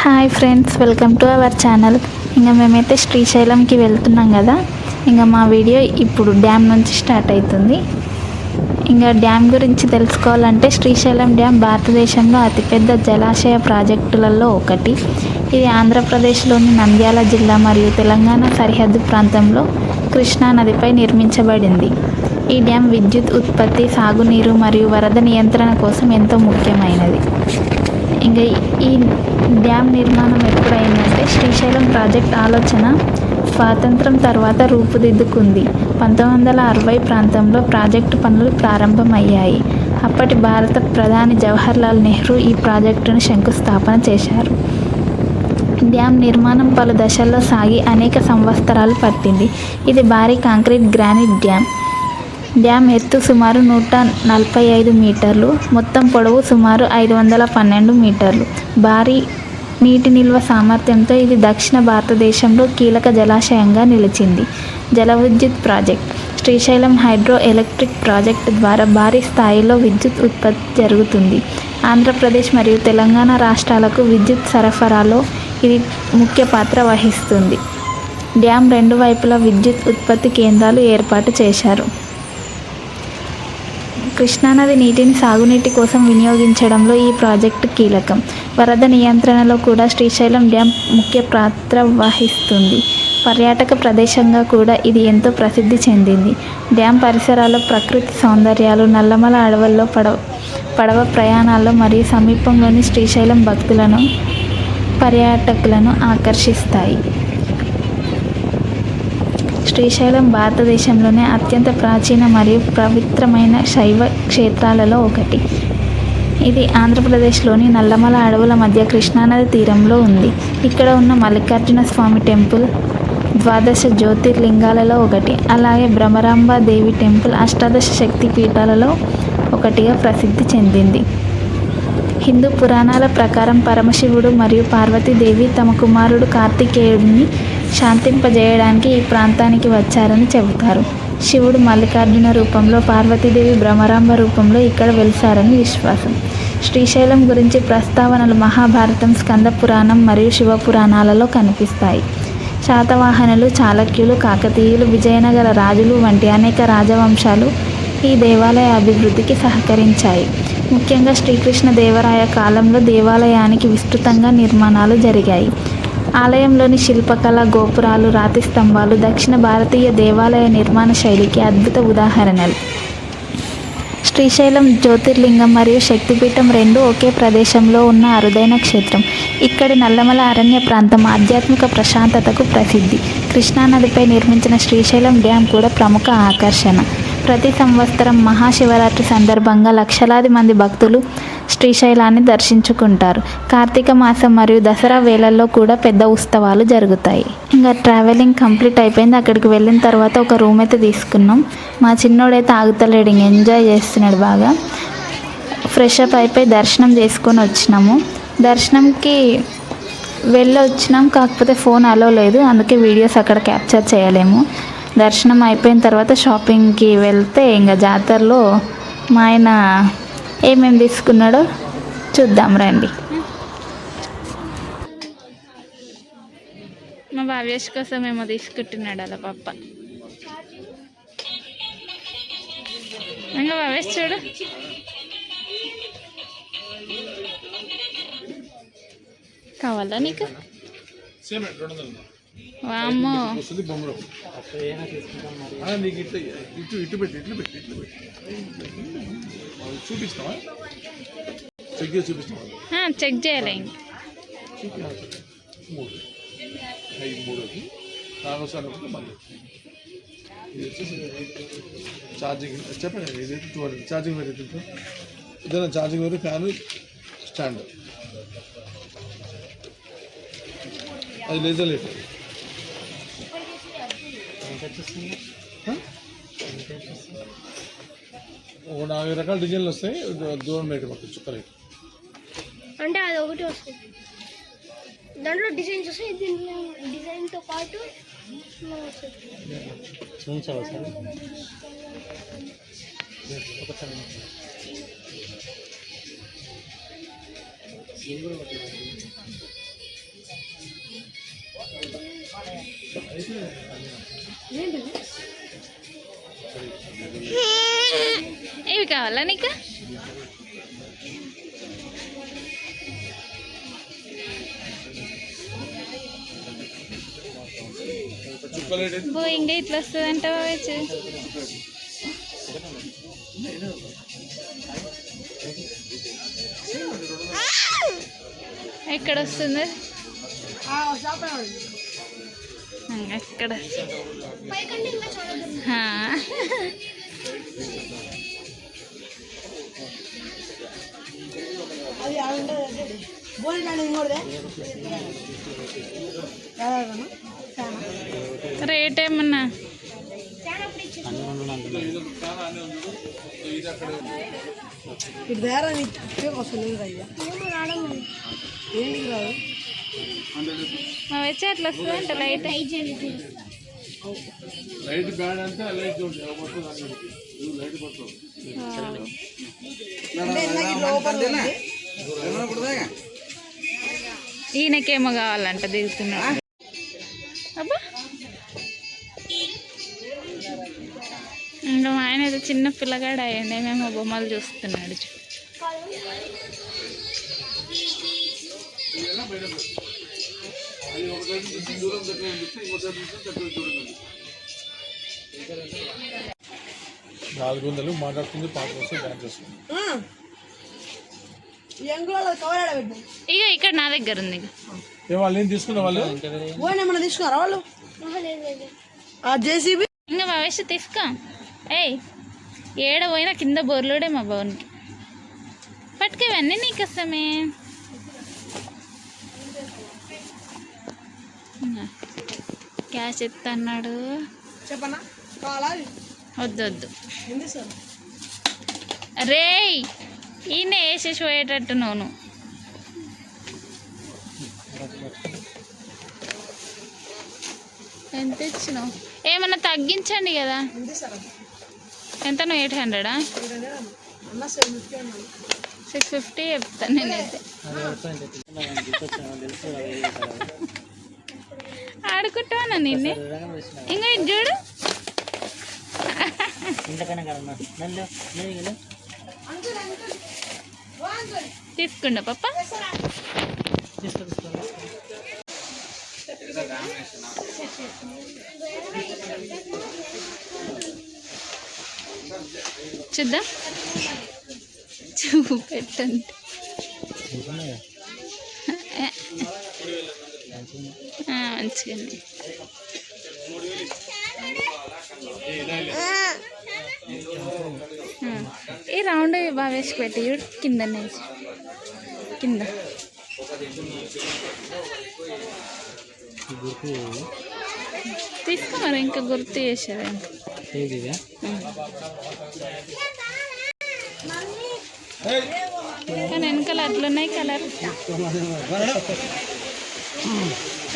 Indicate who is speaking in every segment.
Speaker 1: Hi friends, welcome to our channel. ఇంకా మేమైతే శ్రీశైలంకి వెళ్తున్నాం కదా. ఇంకా మా వీడియో ఇప్పుడు డ్యామ్ నుంచి స్టార్ట్ అవుతుంది. ఇంకా డ్యామ్ గురించి తెలుసుకోవాలంటే శ్రీశైలం డ్యామ్ భారతదేశంలో అతిపెద్ద జలాశయ ప్రాజెక్టులలో ఒకటి. ఇది ఆంధ్రప్రదేశ్లోని నంద్యాల జిల్లా మరియు తెలంగాణ సరిహద్దు ప్రాంతంలో కృష్ణా నదిపై నిర్మించబడింది. ఈ డ్యామ్ విద్యుత్ ఉత్పత్తి, సాగునీరు మరియు వరద నియంత్రణ కోసం ఎంతో ముఖ్యమైనది. ఇంకా ఈ డ్యామ్ నిర్మాణం ఎప్పుడైందంటే శ్రీశైలం ప్రాజెక్ట్ ఆలోచన స్వాతంత్రం తర్వాత రూపుదిద్దుకుంది. 1960 ప్రాంతంలో ప్రాజెక్టు పనులు ప్రారంభమయ్యాయి. అప్పటి భారత ప్రధాని జవహర్లాల్ నెహ్రూ ఈ ప్రాజెక్టును శంకుస్థాపన చేశారు. డ్యామ్ నిర్మాణం పలు దశల్లో సాగి అనేక సంవత్సరాలు పట్టింది. ఇది భారీ కాంక్రీట్ గ్రానైట్ డ్యామ్. డ్యామ్ ఎత్తు సుమారు 145 మీటర్లు, మొత్తం పొడవు సుమారు 512 మీటర్లు. భారీ నీటి నిల్వ సామర్థ్యంతో ఇది దక్షిణ భారతదేశంలో కీలక జలాశయంగా నిలిచింది. జల విద్యుత్ project Srisailam hydro electric project ద్వారా భారీ స్థాయిలో విద్యుత్ ఉత్పత్తి జరుగుతుంది. ఆంధ్రప్రదేశ్ మరియు తెలంగాణ రాష్ట్రాలకు విద్యుత్ సరఫరాలో ఇది ముఖ్య పాత్ర వహిస్తుంది. డ్యామ్ రెండు వైపులా విద్యుత్ ఉత్పత్తి కేంద్రాలు ఏర్పాటు చేశారు. కృష్ణానది నీటిని సాగునీటి కోసం వినియోగించడంలో ఈ ప్రాజెక్టు కీలకం. వరద నియంత్రణలో కూడా శ్రీశైలం డ్యామ్ ముఖ్య పాత్ర వహిస్తుంది. పర్యాటక ప్రదేశంగా కూడా ఇది ఎంతో ప్రసిద్ధి చెందింది. డ్యామ్ పరిసరాల ప్రకృతి సౌందర్యాలు నల్లమల అడవుల్లో పడవ ప్రయాణాల్లో మరియు సమీపంలోని శ్రీశైలం భక్తులను, పర్యాటకులను ఆకర్షిస్తాయి. శ్రీశైలం భారతదేశంలోనే అత్యంత ప్రాచీన మరియు పవిత్రమైన శైవ క్షేత్రాలలో ఒకటి. ఇది ఆంధ్రప్రదేశ్లోని నల్లమల అడవుల మధ్య కృష్ణానది తీరంలో ఉంది. ఇక్కడ ఉన్న మల్లికార్జున స్వామి టెంపుల్ 12 జ్యోతిర్లింగాలలో ఒకటి. అలాగే భ్రమరాంబ దేవి టెంపుల్ అష్టాదశ శక్తి పీఠాలలో ఒకటిగా ప్రసిద్ధి చెందింది. హిందూ పురాణాల ప్రకారం పరమశివుడు మరియు పార్వతీదేవి తమ కుమారుడు కార్తికేయుడిని శాంతింపజేయడానికి ఈ ప్రాంతానికి వచ్చారని చెబుతారు. శివుడు మల్లికార్జున రూపంలో, పార్వతీదేవి భ్రమరాంబ రూపంలో ఇక్కడ వెలిశారని విశ్వాసం. శ్రీశైలం గురించి ప్రస్తావనలు మహాభారతం, స్కంద పురాణం మరియు శివపురాణాలలో కనిపిస్తాయి. శాతవాహనులు, చాళుక్యులు, కాకతీయులు, విజయనగర రాజులు వంటి అనేక రాజవంశాలు ఈ దేవాలయ అభివృద్ధికి సహకరించాయి. ముఖ్యంగా శ్రీకృష్ణ దేవరాయ కాలంలో దేవాలయానికి విస్తృతంగా నిర్మాణాలు జరిగాయి. ఆలయంలోని శిల్పకళ, గోపురాలు, రాతి స్తంభాలు దక్షిణ భారతీయ దేవాలయ నిర్మాణ శైలికి అద్భుత ఉదాహరణలు. శ్రీశైలం జ్యోతిర్లింగం మరియు శక్తిపీఠం రెండూ ఒకే ప్రదేశంలో ఉన్న అరుదైన క్షేత్రం. ఇక్కడి నల్లమల అరణ్య ప్రాంతం ఆధ్యాత్మిక ప్రశాంతతకు ప్రసిద్ధి. కృష్ణానదిపై నిర్మించిన శ్రీశైలం డ్యామ్ కూడా ప్రముఖ ఆకర్షణ. ప్రతి సంవత్సరం మహాశివరాత్రి సందర్భంగా లక్షలాది మంది భక్తులు శ్రీశైలాన్ని దర్శించుకుంటారు. కార్తీక మాసం మరియు దసరా వేళల్లో కూడా పెద్ద ఉత్సవాలు జరుగుతాయి. ఇంకా ట్రావెలింగ్ కంప్లీట్ అయిపోయింది. అక్కడికి వెళ్ళిన తర్వాత ఒక రూమ్ అయితే తీసుకున్నాం. మా చిన్నోడైతే ఆగుతలేడు, ఇంక ఎంజాయ్ చేస్తున్నాడు బాగా. ఫ్రెష్ అప్ అయిపోయి దర్శనం చేసుకొని వచ్చినాము. దర్శనంకి వచ్చినాం, కాకపోతే ఫోన్ అలో లేదు, అందుకే వీడియోస్ అక్కడ క్యాప్చర్ చేయలేము. దర్శనం అయిపోయిన తర్వాత షాపింగ్కి వెళ్తే ఇంకా జాతరలో మా ఆయన ఏమేమి తీసుకున్నాడో చూద్దాం రండి. మా భావ్యేష్ కోసం ఏమో తీసుకుంటున్నాడు అలా పప్ప. ఇంకా భావ్యేష్ చూడు, కావాలా నీకు? వామ్మో, చెక్ చేయాలి.
Speaker 2: ఛార్జింగ్ చెప్పండి, ఇదైతే 200 ఛార్జింగ్ వేరే, ఇదేనా ఛార్జింగ్ వేరే, ఫ్యాన్ స్టాండ్, అది లేజర్ లైట్. 40 రకాల డిజైన్లు వస్తాయి. దూరం లైట్ పడుతుంది, చుక్క లైట్
Speaker 3: అంటే అది ఒకటి వస్తుంది. దాంట్లో డిజైన్స్ వస్తాయి, దీంట్లో డిజైన్తో పాటు చూపించావా సార్?
Speaker 1: ఇవి కావాలా నీకు? ఇంకా ఇట్లా వస్తుంది అంటే ఎక్కడ వస్తుంది? ఎక్కడ రేట్ ఏమన్నా? వచ్చి అట్లా వస్తుంది అంటే లైట్
Speaker 2: లైట్ బ్యాడ్ అంటే లైట్ లైట్
Speaker 1: ఈయనకేమో కావాలంట దిగుతున్నాడు. అబ్బా ఇంకా మా ఆయన ఏదో చిన్న పిల్లగాడు అయ్యండి, మేము బొమ్మలు చూస్తున్నాడు.
Speaker 2: $400 మాట్లాడుతుంది, పాట వస్తే డాన్స్ చేస్తుంది.
Speaker 1: ఇక ఇక్కడ నా దగ్గర ఉంది.
Speaker 2: వాళ్ళు ఏం తీసుకున్న వాళ్ళు
Speaker 3: తీసుకున్నారా వాళ్ళు? జేసీబీ
Speaker 1: ఇంకా భవిష్యత్ తీసుకో. ఏయ్ ఏడ పోయినా కింద బొర్లుడే మా భవన్కి పట్టుకేవన్నీ నీకు వస్తామే. క్యాష్ ఎత్త అన్నాడు.
Speaker 3: చెప్పనా?
Speaker 1: వద్దు వద్దు రేయ్, ఈయన వేసేసి పోయేటట్టు నోను. ఎంత ఇచ్చినావు? ఏమన్నా తగ్గించండి కదా. ఎంత? నువ్వు 800? 650 చెప్తాను నేనైతే. ఆడుకుంటావా నిన్నే? ఇంకా ఇది చూడు. తీసుకుంటా పప్ప. చూద్దాం, చూపెట్టండి. మంచిగా ఈ రౌండ్ బాగా వేసి పెట్టి చూడు, కింద కింద తీసుకో. మరి ఇంకా గుర్తు చేసేది కానీ వెనకాల అట్లున్నాయి కలర్.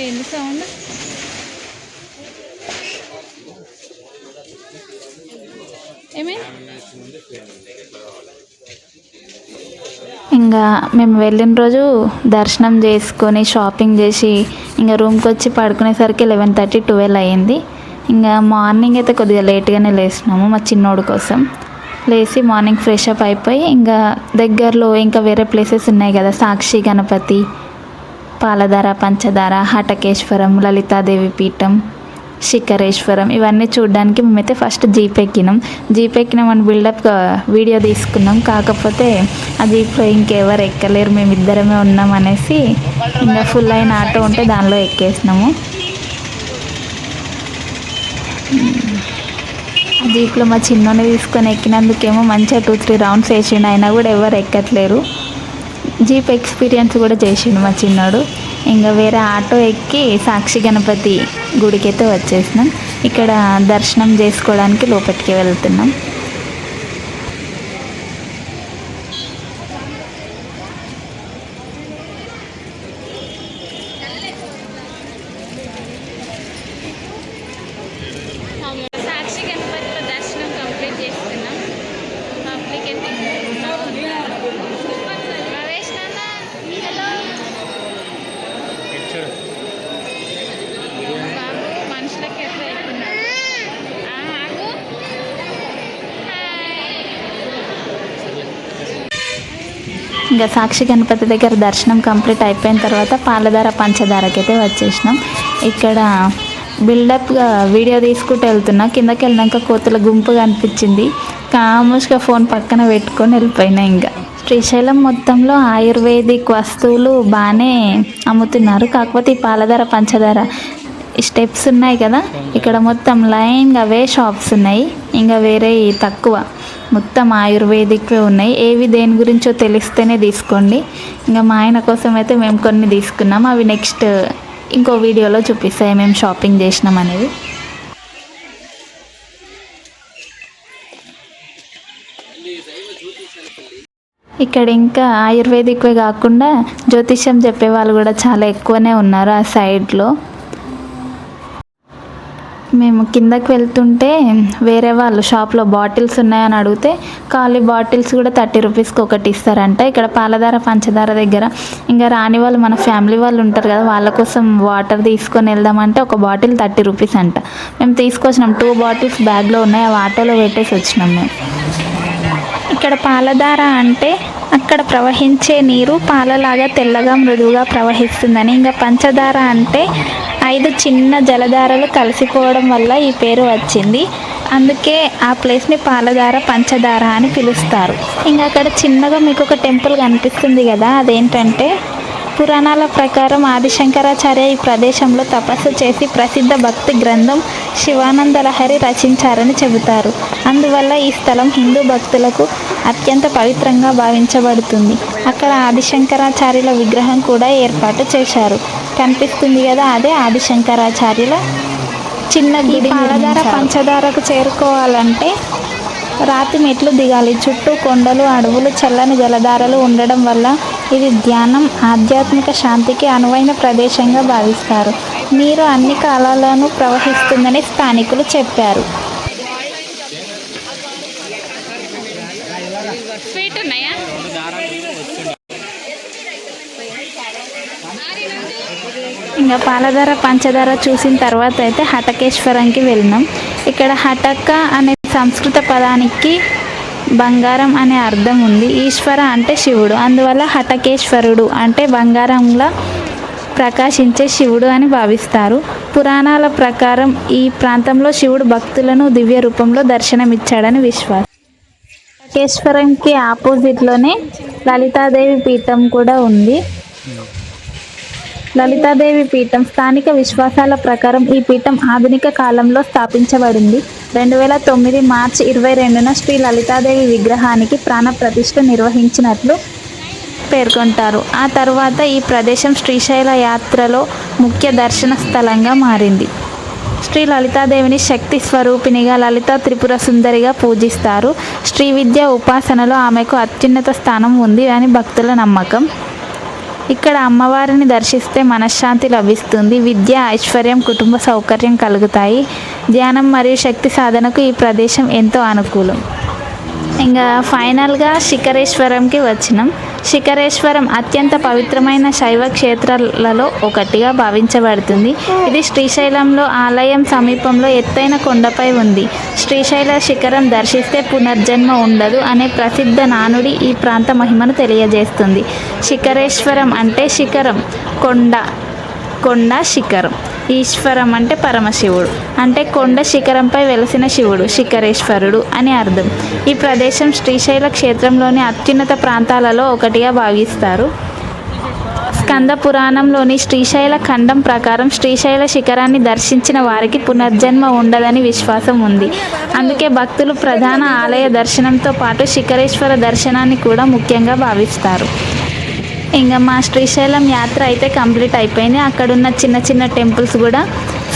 Speaker 1: ఏంది సౌండ్? ఏమైంది? ఇంకా మేము వెళ్ళిన రోజు దర్శనం చేసుకొని షాపింగ్ చేసి ఇంకా రూమ్కి వచ్చి పడుకునేసరికి 11:30, 12 అయ్యింది. ఇంకా మార్నింగ్ అయితే కొద్దిగా లేట్గానే లేసినాము మా చిన్నోడు కోసం. లేచి మార్నింగ్ ఫ్రెష్ అప్ అయిపోయి ఇంకా దగ్గరలో ఇంకా వేరే ప్లేసెస్ ఉన్నాయి కదా, సాక్షి గణపతి, పాలధార, పంచదార, హటకేశ్వరం, లలితాదేవి పీఠం, శిఖరేశ్వరం, ఇవన్నీ చూడడానికి మేమైతే ఫస్ట్ జీప్ ఎక్కినామని బిల్డప్గా వీడియో తీసుకున్నాం. కాకపోతే ఆ జీప్లో ఇంకెవరు ఎక్కలేరు, మేమిద్దరమే ఉన్నాం అనేసి ఇంకా ఫుల్ అయిన ఆటో ఉంటే దానిలో ఎక్కేసినాము. ఆ జీప్లో మా చిన్నోని తీసుకొని ఎక్కినందుకేమో మంచిగా 2-3 రౌండ్స్ వేసిండు, అయినా కూడా ఎవరు ఎక్కట్లేరు. జీప్ ఎక్స్పీరియన్స్ కూడా చేసిండు మా చిన్నోడు. ఇంకా వేరే ఆటో ఎక్కి సాక్షి గణపతి గుడికి అయితే వచ్చేసినాం. ఇక్కడ దర్శనం చేసుకోవడానికి లోపలికి వెళ్తున్నాం. సాక్షి గణపతిలో దర్శనం కంప్లీట్ చేసుకున్నాం. ఇంకా సాక్షి గణపతి దగ్గర దర్శనం కంప్లీట్ అయిపోయిన తర్వాత పాలధార పంచదారకైతే వచ్చేసినాం. ఇక్కడ బిల్డప్గా వీడియో తీసుకుంటూ వెళ్తున్నా. కిందకి వెళ్ళినాక కోతుల గుంపు కనిపించింది. కాముష్గా ఫోన్ పక్కన పెట్టుకొని వెళ్ళిపోయినా. ఇంకా శ్రీశైలం మొత్తంలో ఆయుర్వేదిక్ వస్తువులు బాగానే అమ్ముతున్నారు. కాకపోతే ఈ పాలధార పంచదార స్టెప్స్ ఉన్నాయి కదా, ఇక్కడ మొత్తం లైన్గా అవే షాప్స్ ఉన్నాయి. ఇంకా వేరే తక్కువ, మొత్తం ఆయుర్వేదిక్వే ఉన్నాయి. ఏవి దేని గురించో తెలిస్తేనే తీసుకోండి. ఇంకా మా ఆయన కోసం అయితే మేము కొన్ని తీసుకున్నాం. అవి నెక్స్ట్ ఇంకో వీడియోలో చూపిస్తాయి మేము షాపింగ్ చేసినాం అనేది. ఇక్కడ ఇంకా ఆయుర్వేదిక్వే కాకుండా జ్యోతిష్యం చెప్పే వాళ్ళు కూడా చాలా ఎక్కువనే ఉన్నారు ఆ సైడ్లో. మేము కిందకి వెళ్తుంటే వేరే వాళ్ళు షాప్లో బాటిల్స్ ఉన్నాయని అడిగితే ఖాళీ బాటిల్స్ కూడా 30 రూపీస్కి ఒకటి ఇస్తారంట. ఇక్కడ పాలధార పంచదార దగ్గర ఇంకా రాని వాళ్ళు మన ఫ్యామిలీ వాళ్ళు ఉంటారు కదా, వాళ్ళ కోసం వాటర్ తీసుకొని వెళ్దామంటే ఒక బాటిల్ 30 రూపీస్ అంట. మేము తీసుకొచ్చినాం, 2 బాటిల్స్ బ్యాగ్లో ఉన్నాయి. అవి ఆటోలో పెట్టేసి వచ్చినాం మేము. ఇక్కడ పాలధార అంటే అక్కడ ప్రవహించే నీరు పాలలాగా తెల్లగా మృదువుగా ప్రవహిస్తుందని. ఇంకా పంచదార అంటే 5 చిన్న జలధారలు కలిసిపోవడం వల్ల ఈ పేరు వచ్చింది. అందుకే ఆ ప్లేస్ని పాలధార పంచదార అని పిలుస్తారు. ఇంకా అక్కడ చిన్నగా మీకు ఒక టెంపుల్ కనిపిస్తుంది కదా, అదేంటంటే పురాణాల ప్రకారం ఆదిశంకరాచార్య ఈ ప్రదేశంలో తపస్సు చేసి ప్రసిద్ధ భక్తి గ్రంథం శివానంద లహరి రచించారని చెబుతారు. అందువల్ల ఈ స్థలం హిందూ భక్తులకు అత్యంత పవిత్రంగా భావించబడుతుంది. అక్కడ ఆదిశంకరాచార్యుల విగ్రహం కూడా ఏర్పాటు చేశారు. కనిపిస్తుంది కదా, అదే ఆదిశంకరాచార్యుల చిన్న గుడి. పాలధార పంచదారకు చేరుకోవాలంటే రాతి మెట్లు దిగాలి. చుట్టూ కొండలు, అడవులు, చల్లని జలధారలు ఉండడం వల్ల ఇది ధ్యానం, ఆధ్యాత్మిక శాంతికి అనువైన ప్రదేశంగా భావిస్తారు. నీరు అన్ని కాలాల్లోనూ ప్రవహిస్తుందని స్థానికులు చెప్పారు. ఇంకా పాలధార పంచదార చూసిన తర్వాత అయితే హటకేశ్వరంకి వెళ్ళినాం. ఇక్కడ హటక అనే సంస్కృత పదానికి బంగారం అనే అర్థం ఉంది. ఈశ్వర అంటే శివుడు, అందువల్ల హటకేశ్వరుడు అంటే బంగారంలా ప్రకాశించే శివుడు అని భావిస్తారు. పురాణాల ప్రకారం ఈ ప్రాంతంలో శివుడు భక్తులను దివ్య రూపంలో దర్శనమిచ్చాడని విశ్వాసం. హటకేశ్వరంకి ఆపోజిట్లోనే లలితాదేవి పీఠం కూడా ఉంది. లలితాదేవి పీఠం స్థానిక విశ్వాసాల ప్రకారం ఈ పీఠం ఆధునిక కాలంలో స్థాపించబడింది. 2009 మార్చి 22న శ్రీ లలితాదేవి విగ్రహానికి ప్రాణ ప్రతిష్ఠ నిర్వహించినట్లు పేర్కొంటారు. ఆ తర్వాత ఈ ప్రదేశం శ్రీశైల యాత్రలో ముఖ్య దర్శన స్థలంగా మారింది. శ్రీ లలితాదేవిని శక్తి స్వరూపిణిగా, లలిత త్రిపుర సుందరిగా పూజిస్తారు. శ్రీ విద్య ఉపాసనలో ఆమెకు అత్యున్నత స్థానం ఉంది అని భక్తుల నమ్మకం. ఇక్కడ అమ్మవారిని దర్శిస్తే మనశ్శాంతి లభిస్తుంది. విద్య, ఐశ్వర్యం, కుటుంబ సౌకర్యం కలుగుతాయి. ధ్యానం మరియు శక్తి సాధనకు ఈ ప్రదేశం ఎంతో అనుకూలం. ఇంకా ఫైనల్గా శిఖరేశ్వరంకి వచ్చినాం. శిఖరేశ్వరం అత్యంత పవిత్రమైన శైవ క్షేత్రాలలో ఒకటిగా భావించబడుతుంది. ఇది శ్రీశైలంలో ఆలయం సమీపంలో ఎత్తైన కొండపై ఉంది. శ్రీశైల శిఖరం దర్శిస్తే పునర్జన్మ ఉండదు అనే ప్రసిద్ధ నానుడి ఈ ప్రాంత మహిమను తెలియజేస్తుంది. శిఖరేశ్వరం అంటే శిఖరం, కొండ శిఖరం. ఈశ్వరం అంటే పరమశివుడు, అంటే కొండ శిఖరంపై వెలసిన శివుడు శిఖరేశ్వరుడు అని అర్థం. ఈ ప్రదేశం శ్రీశైల క్షేత్రంలోని అత్యున్నత ప్రాంతాలలో ఒకటిగా భావిస్తారు. స్కంద పురాణంలోని శ్రీశైల ఖండం ప్రకారం శ్రీశైల శిఖరాన్ని దర్శించిన వారికి పునర్జన్మ ఉండదని విశ్వాసం ఉంది. అందుకే భక్తులు ప్రధాన ఆలయ దర్శనంతో పాటు శిఖరేశ్వర దర్శనాన్ని కూడా ముఖ్యంగా భావిస్తారు. ఇంకా మా శ్రీశైలం యాత్ర అయితే కంప్లీట్ అయిపోయింది. అక్కడున్న చిన్న చిన్న టెంపుల్స్ కూడా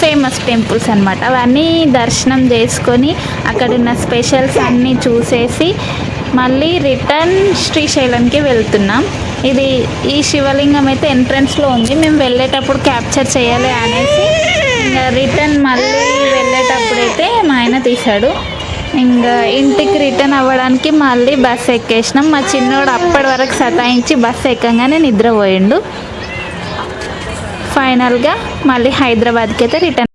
Speaker 1: ఫేమస్ టెంపుల్స్ అన్నమాట. అవన్నీ దర్శనం చేసుకొని అక్కడున్న స్పెషల్స్ అన్నీ చూసేసి మళ్ళీ రిటర్న్ శ్రీశైలంకి వెళ్తున్నాం. ఈ శివలింగం అయితే ఎంట్రన్స్లో ఉంది. మేము వెళ్ళేటప్పుడు క్యాప్చర్ చేయాలి అనేసి ఇంకా రిటర్న్ మళ్ళీ వెళ్ళేటప్పుడైతే మా ఆయన తీశాడు. ఇంకా ఇంటికి రిటర్న్ అవ్వడానికి మళ్ళీ బస్సు ఎక్కేసినాం. మా చిన్నోడు అప్పటి వరకు సతాయించి బస్సు ఎక్కగానే నిద్రపోయిండు. ఫైనల్గా మళ్ళీ హైదరాబాద్కి అయితే రిటర్న్